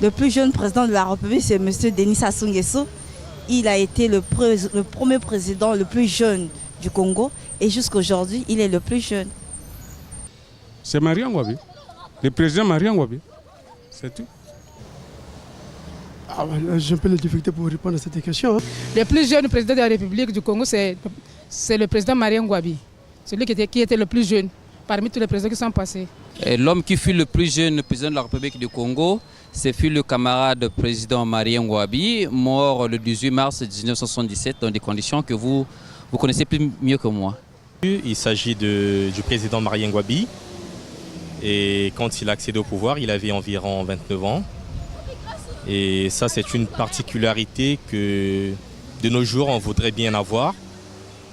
Le plus jeune président de la République, c'est M. Denis Sassou Nguesso. Il a été le premier président le plus jeune du Congo et jusqu'à aujourd'hui, il est le plus jeune. C'est Mariam Ngouabi, le président Mariam Ngouabi, c'est tout. J'ai un peu de difficulté pour répondre à cette question. Le plus jeune président de la République du Congo, c'est le président Mariam Ngouabi. Celui qui était le plus jeune parmi tous les présidents qui sont passés. L'homme qui fut le plus jeune président de la République du Congo, c'est fut le camarade président Mariam Ngouabi, mort le 18 mars 1977 dans des conditions que vous connaissez plus mieux que moi. Il s'agit du président Mariam Ngouabi. Et quand il a accédé au pouvoir, il avait environ 29 ans. Et ça, c'est une particularité que de nos jours, on voudrait bien avoir.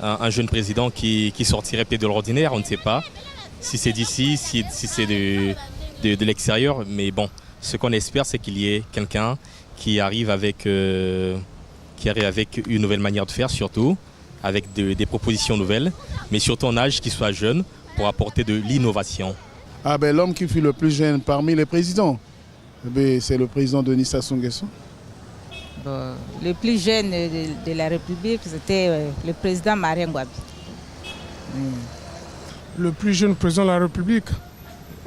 Un jeune président qui sortirait peut-être de l'ordinaire, on ne sait pas. Si c'est d'ici, si c'est de l'extérieur. Mais bon, ce qu'on espère, c'est qu'il y ait quelqu'un qui arrive avec une nouvelle manière de faire, surtout, avec des propositions nouvelles, mais surtout en âge qui soit jeune pour apporter de l'innovation. L'homme qui fut le plus jeune parmi les présidents, c'est le président Denis Sassou Nguesso. Le plus jeune de la République, c'était le président Mariam Ngouabi. Le plus jeune président de la République,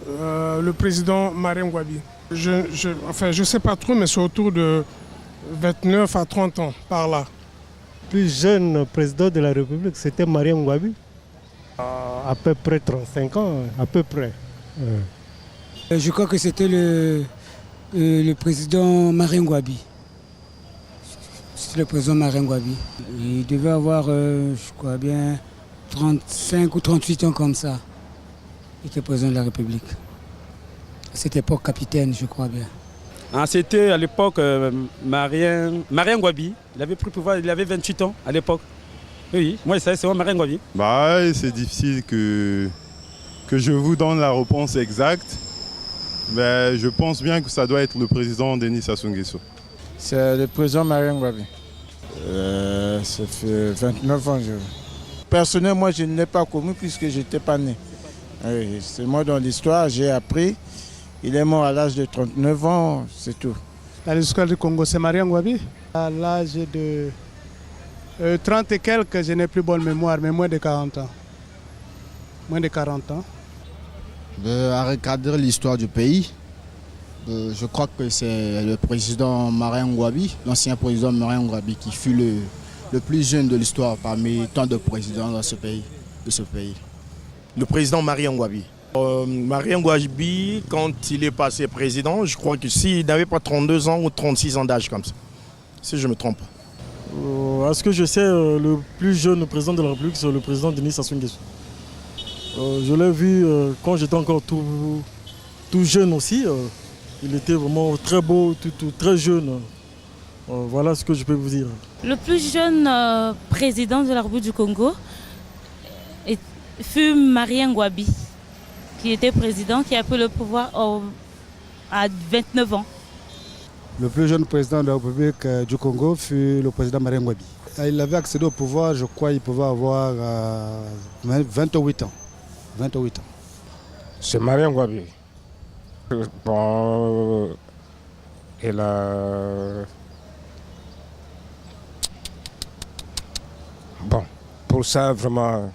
le président Mariam Ngouabi. Je ne sais pas trop, mais c'est autour de 29 à 30 ans, par là. Le plus jeune président de la République, c'était Mariam Ngouabi. À peu près 35 ans, à peu près. Je crois que c'était le président Mariam Ngouabi. C'était le président Mariam Ngouabi. Il devait avoir, je crois bien, 35 ou 38 ans comme ça. Il était président de la République. À cette époque, capitaine, je crois bien. C'était à l'époque Mariam Ngouabi. Il avait pris le pouvoir, il avait 28 ans à l'époque. Oui, moi c'est Mariam Ngouabi. C'est difficile que je vous donne la réponse exacte. Mais je pense bien que ça doit être le président Denis Sassou Nguesso. C'est le président Mariam Ngouabi. Ça fait 29 ans. Personnellement, moi je ne l'ai pas connu puisque je n'étais pas né. Oui, c'est moi dans l'histoire, j'ai appris. Il est mort à l'âge de 39 ans, c'est tout. Dans l'histoire du Congo, c'est Mariam Ngouabi. À l'âge de 30 et quelques, je n'ai plus bonne mémoire, mais moins de 40 ans. Moins de 40 ans. À regarder l'histoire du pays, je crois que c'est le président Mariam Ngouabi, l'ancien président Mariam Ngouabi, qui fut le plus jeune de l'histoire parmi tant de présidents de ce pays. Le président Mariam Ngouabi. Mariam Ngouabi, quand il est passé président, je crois que s'il n'avait pas 32 ans ou 36 ans d'âge comme ça, si je ne me trompe pas. À ce que je sais, le plus jeune président de la République, c'est le président Denis Sassou Nguesso. Je l'ai vu quand j'étais encore tout jeune aussi. Il était vraiment très beau, très jeune. Voilà ce que je peux vous dire. Le plus jeune président de la République du Congo fut Mariam Ngouabi, qui était président, qui a pris le pouvoir à 29 ans. Le plus jeune président de la République du Congo fut le président Mariam Ngouabi. Il avait accédé au pouvoir, je crois, il pouvait avoir 28 ans. 28 ans. C'est Mariam Ngouabi. Bon, elle a... Bon, pour ça, vraiment...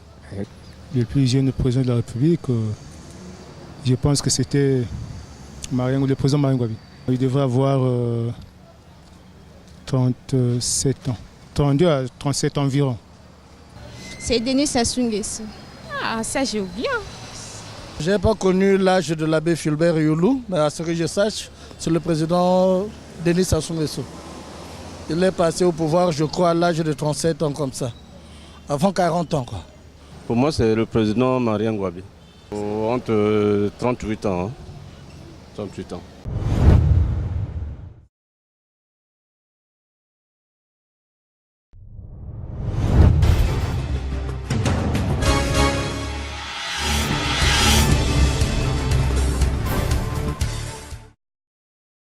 Le plus jeune président de la République, je pense que c'était le président Mariam Ngouabi. Il devrait avoir 37 ans. 32 à 37 environ. C'est Denis Sassou Nguesso. Ah, ça j'ai oublié. Je n'ai pas connu l'âge de l'abbé Fulbert Youlou, mais à ce que je sache, c'est le président Denis Sassou Nguesso. Il est passé au pouvoir, je crois, à l'âge de 37 ans comme ça. Avant 40 ans, quoi. Pour moi, c'est le président Mariam Ngouabi. Entre 38 ans. 38 ans.